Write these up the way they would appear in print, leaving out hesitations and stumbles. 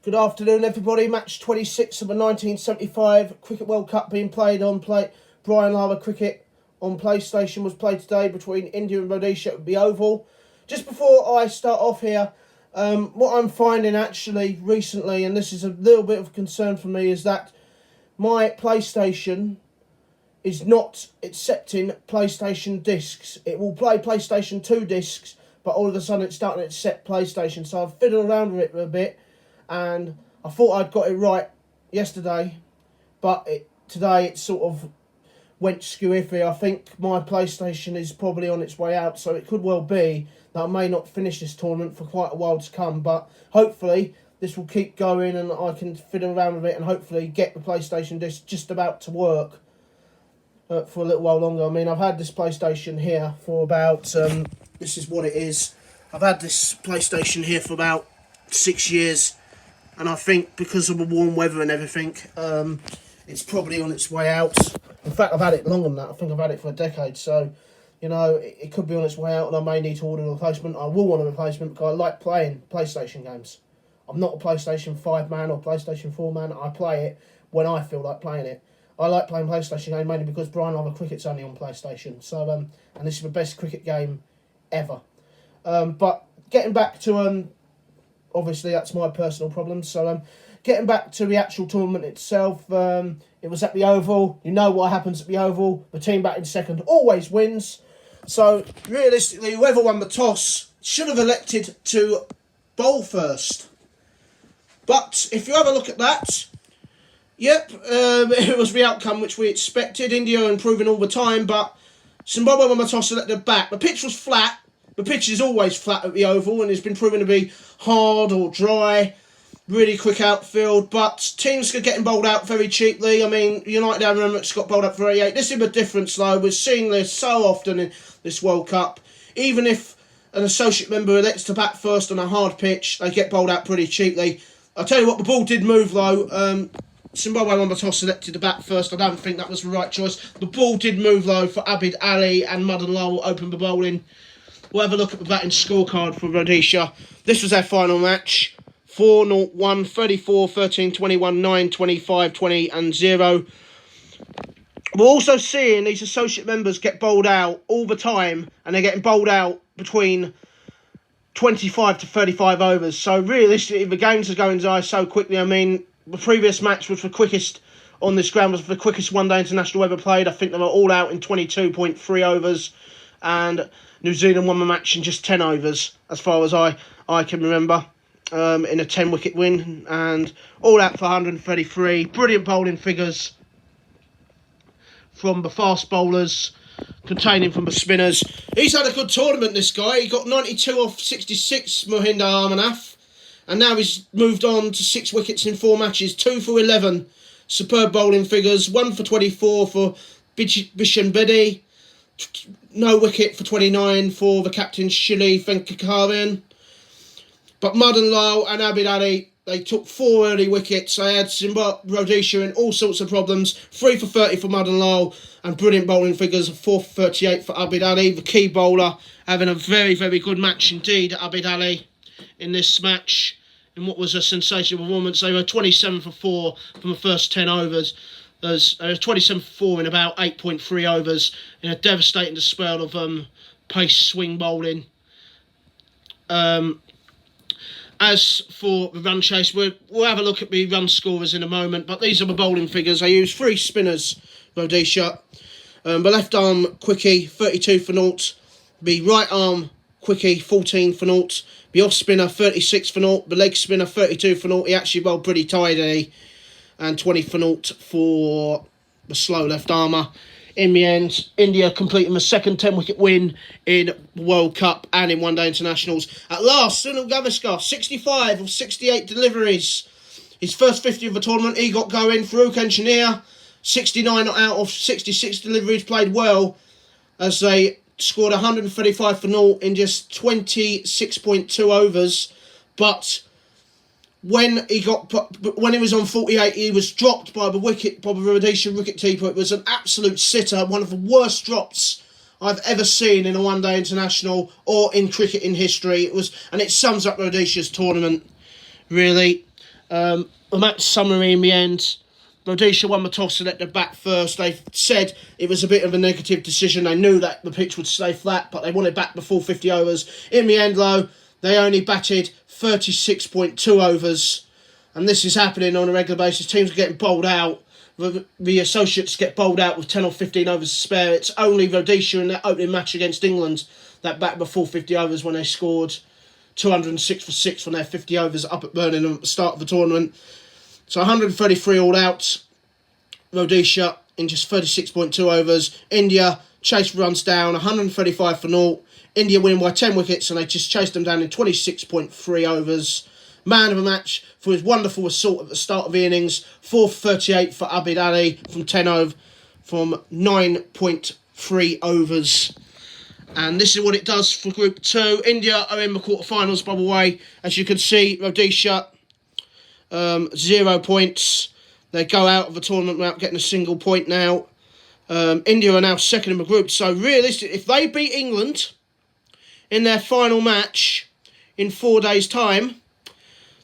Good afternoon, everybody. Match 26 of the 1975 Cricket World Cup being played on Brian Lara Cricket on PlayStation was played today between India and Rhodesia at the Oval. Just before I start off here, what I'm finding actually recently, and this is a little bit of a concern for me, is that my PlayStation is not accepting PlayStation discs. It will play PlayStation 2 discs, but all of a sudden it's starting to accept PlayStation. So I've fiddled around with it a bit, and I thought I'd got it right yesterday, but today it sort of went skew iffy. I think my PlayStation is probably on its way out, so it could well be that I may not finish this tournament for quite a while to come, but hopefully this will keep going and I can fiddle around with it and hopefully get the PlayStation disc just about to work for a little while longer. I mean, I've had this PlayStation here for about, this is what it is. I've had this PlayStation here for about 6 years, and I think because of the warm weather and everything, it's probably on its way out. In fact, I've had it longer than that. I think I've had it for a decade, so, you know, it could be on its way out and I may need to order a replacement. I will want a replacement because I like playing PlayStation games. I'm not a PlayStation 5 man or PlayStation 4 man. I play it when I feel like playing it. I like playing PlayStation games mainly because Brian Lara Cricket's only on PlayStation. So, and this is the best cricket game ever. But getting back to, obviously that's my personal problem. So, getting back to the actual tournament itself, it was at the Oval. You know what happens at the Oval. The team batting second always wins. So, realistically, whoever won the toss should have elected to bowl first. But if you have a look at that, yep, it was the outcome which we expected. India improving all the time, but Zimbabwe won the toss, selected bat. The pitch was flat. The pitch is always flat at the Oval and it's been proven to be hard or dry. Really quick outfield, but teams are getting bowled out very cheaply. I mean, United Arab Emirates got bowled out for 88. This is the difference, though. We're seeing this so often in this World Cup. Even if an associate member elects to bat first on a hard pitch, they get bowled out pretty cheaply. I'll tell you what, the ball did move, though. Zimbabwe won the toss, selected to bat first. I don't think that was the right choice. The ball did move, though, for Abid Ali, and Madan Lal opened the bowling. We'll have a look at the batting scorecard for Rhodesia. This was their final match. 4-0, 1, 34, 13, 21, 9, 25, 20 and 0. We're also seeing these associate members get bowled out all the time, and they're getting bowled out between 25 to 35 overs. So realistically, the games are going by so quickly. I mean, the previous match was the quickest on this ground, was the quickest one-day international ever played. I think they were all out in 22.3 overs, and New Zealand won the match in just 10 overs, as far as I can remember. In a 10-wicket win, and all out for 133. Brilliant bowling figures from the fast bowlers, containing from the spinners. He's had a good tournament, this guy. He got 92 off 66, Mohinder Amarnath, and now he's moved on to 6 wickets in 4 matches, 2 for 11. Superb bowling figures, 1 for 24 for Bishan Bedi, no wicket for 29 for the captain Shili Venkakarayan. But Madan Lal and Abid Ali, they took 4 early wickets. They had Rhodesia in all sorts of problems. 3 for 30 for Madan Lal, and brilliant bowling figures of 4 for 38 for Abid Ali, the key bowler, having a very, very good match indeed, Abid Ali, in this match. In what was a sensational performance, they were 27 for 4 from the first 10 overs. There's 27 for 4 in about 8.3 overs, in a devastating spell of pace swing bowling. As for the run chase, we'll have a look at the run scorers in a moment, but these are the bowling figures. They use 3 spinners, Rhodesia. The left arm quickie, 32 for 0. The right arm quickie, 14 for 0. The off spinner, 36 for 0. The leg spinner, 32 for 0. He actually bowled pretty tidy. And 20 for 0 for the slow left armour. In the end, India completing the second 10-wicket win in the World Cup and in one-day internationals. At last, Sunil Gavaskar, 65 of 68 deliveries. His first 50 of the tournament, he got going. Farouk Engineer, 69 out of 66 deliveries, played well as they scored 135 for 0 in just 26.2 overs. But when he was on 48, he was dropped by the Rhodesia wicket-keeper. It was an absolute sitter, one of the worst drops I've ever seen in a one-day international or in cricket in history. And it sums up Rhodesia's tournament, really. The match summary in the end. Rhodesia won the toss and let them bat first. They said it was a bit of a negative decision. They knew that the pitch would stay flat, but they wanted back before 50 overs. In the end, though, they only batted 36.2 overs. And this is happening on a regular basis. Teams are getting bowled out. The associates get bowled out with 10 or 15 overs to spare. It's only Rhodesia in that opening match against England that batted before 50 overs when they scored 206 for 6 from their 50 overs up at Birmingham at the start of the tournament. So 133 all out. Rhodesia in just 36.2 overs. India chased runs down, 135 for 0. India winning by 10 wickets, and they just chased them down in 26.3 overs. Man of the match for his wonderful assault at the start of the innings. 438 for Abid Ali from 9.3 overs. And this is what it does for Group 2. India are in the quarterfinals, by the way. As you can see, Rhodesia, 0 points. They go out of the tournament without getting a single point now. India are now second in the group. So realistically, if they beat England in their final match in 4 days' time,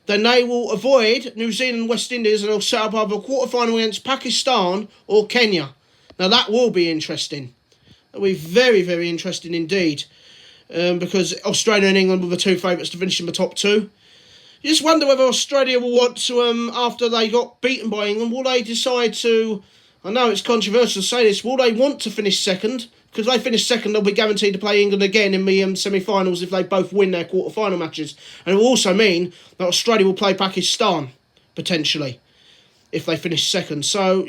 then they will avoid New Zealand and West Indies, and they'll set up either a quarter-final against Pakistan or Kenya. Now that will be interesting. That'll be very, very interesting indeed. Because Australia and England were the two favourites to finish in the top two. You just wonder whether Australia will want to, after they got beaten by England, will they decide to, I know it's controversial to say this, will they want to finish second? Because if they finish second, they'll be guaranteed to play England again in the semi-finals if they both win their quarter-final matches. And it will also mean that Australia will play Pakistan, potentially, if they finish second. So,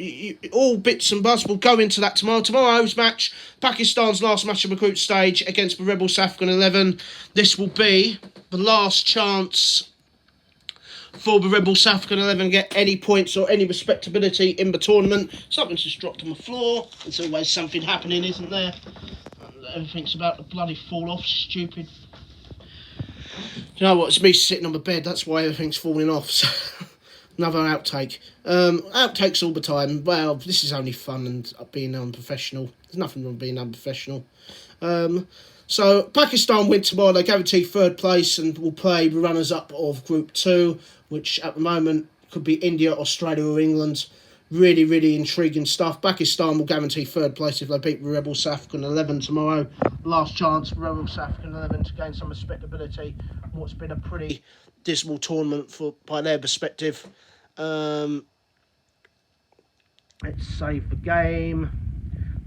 all bits and bobs will go into that tomorrow. Tomorrow's match, Pakistan's last match of the group stage against the rebel South African 11. This will be the last chance for the rebel South African 11 to get any points or any respectability in the tournament. Something's just dropped on the floor. There's always something happening, isn't there? Everything's about to bloody fall off, stupid. You know what, it's me sitting on the bed, that's why everything's falling off. So another outtake. Outtakes all the time. Well, this is only fun and being unprofessional. There's nothing wrong with being unprofessional. So Pakistan win tomorrow. They guarantee third place and will play the runners-up of Group 2, which at the moment could be India, Australia or England. Really, really intriguing stuff. Pakistan will guarantee third place if they beat the rebel South African 11 tomorrow. Last chance for rebel South African 11 to gain some respectability in what's been a pretty dismal tournament by their perspective. Let's save the game.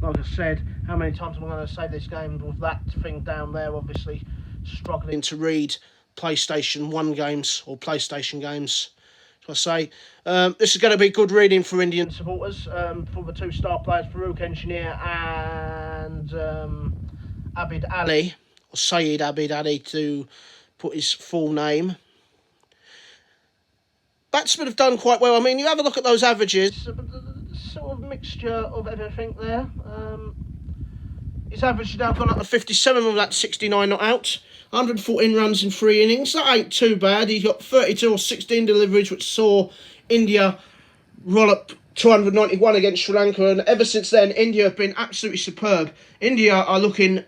Like I said, how many times am I going to say this game with that thing down there? Obviously, struggling to read PlayStation 1 games or PlayStation games. So I say, this is going to be good reading for Indian supporters. For the two star players, Farouk Engineer and Abid Ali, or Syed Abid Ali to put his full name. Batsmen have done quite well. I mean, you have a look at those averages. Sort of mixture of everything there. His average has now gone up to 57 with that 69 not out. 114 runs in 3 innings. That ain't too bad. He got 32 or 16 deliveries, which saw India roll up 291 against Sri Lanka. And ever since then, India have been absolutely superb. India are looking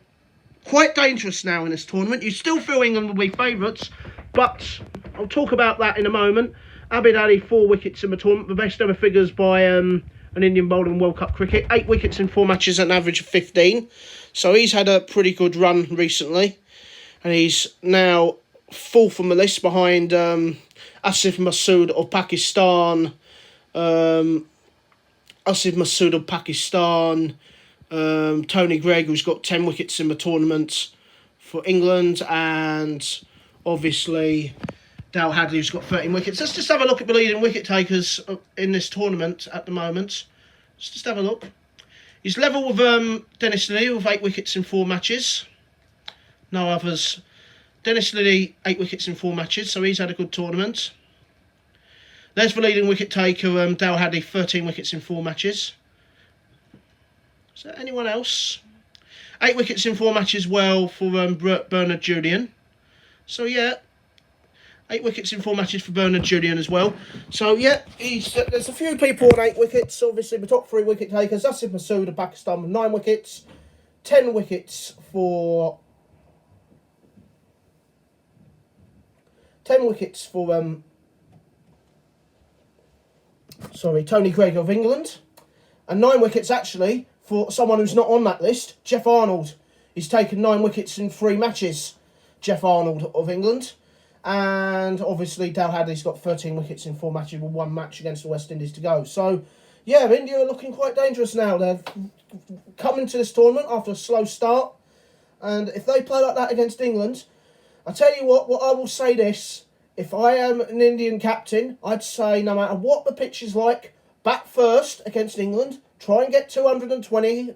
quite dangerous now in this tournament. You still feel England will be favourites, but I'll talk about that in a moment. Abid Ali, 4 wickets in the tournament. The best ever figures by an Indian bowler in World Cup cricket. 8 wickets in 4 matches at an average of 15. So he's had a pretty good run recently. And he's now 4th on the list behind Asif Masood of Pakistan. Tony Greig, who's got 10 wickets in the tournament for England. And obviously Dal Hadley, who's got 13 wickets. Let's just have a look at the leading wicket takers in this tournament at the moment. Let's just have a look. He's level with Dennis Lillee with 8 wickets in 4 matches. No others. Dennis Lillee, 8 wickets in 4 matches, so he's had a good tournament. There's the leading wicket taker, Dal Hadley, 13 wickets in 4 matches. Is there anyone else? 8 wickets in 4 matches well for Bernard Julian. So yeah, 8 wickets in 4 matches for Bernard Julian as well. So yeah, there's a few people on 8 wickets. Obviously, the top 3 wicket takers, Asif Masood of Pakistan with 9 wickets. 10 wickets for... 10 wickets for Tony Greig of England. And 9 wickets, actually, for someone who's not on that list, Jeff Arnold. He's taken 9 wickets in 3 matches, Jeff Arnold of England. And obviously, Dale Hadley's got 13 wickets in 4 matches with 1 match against the West Indies to go. So, yeah, India are looking quite dangerous now. They've come into this tournament after a slow start. And if they play like that against England, I tell you what I will say this. If I am an Indian captain, I'd say no matter what the pitch is like, bat first against England, try and get 220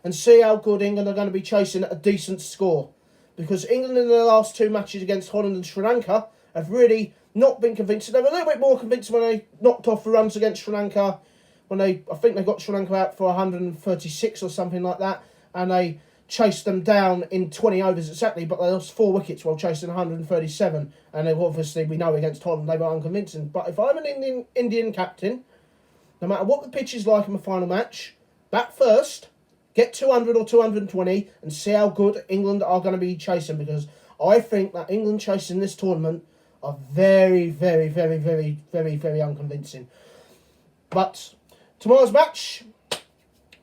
and see how good England are going to be chasing at a decent score. Because England in their last 2 matches against Holland and Sri Lanka have really not been convincing. They were a little bit more convincing when they knocked off the runs against Sri Lanka. I think they got Sri Lanka out for 136 or something like that. And they chased them down in 20 overs exactly, but they lost 4 wickets while chasing 137. And they obviously, we know against Holland, they were unconvincing. But if I'm an Indian captain, no matter what the pitch is like in the final match, bat first, get 200 or 220 and see how good England are going to be chasing, because I think that England chasing this tournament are very, very, very, very, very, very unconvincing. But tomorrow's match,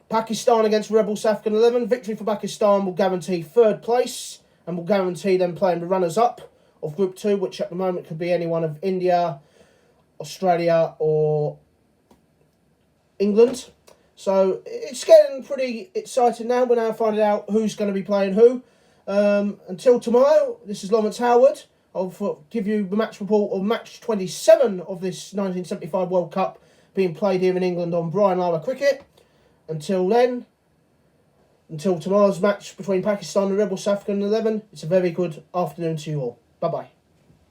Pakistan against Rebel South African 11. Victory for Pakistan will guarantee 3rd place and will guarantee them playing the runners-up of Group 2, which at the moment could be any one of India, Australia or England. So it's getting pretty exciting now. We're now finding out who's going to be playing who. Until tomorrow, this is Lawrence Howard. I'll give you the match report of match 27 of this 1975 World Cup being played here in England on Brian Lara Cricket. Until then, until tomorrow's match between Pakistan and Rebel South African 11, it's a very good afternoon to you all. Bye-bye.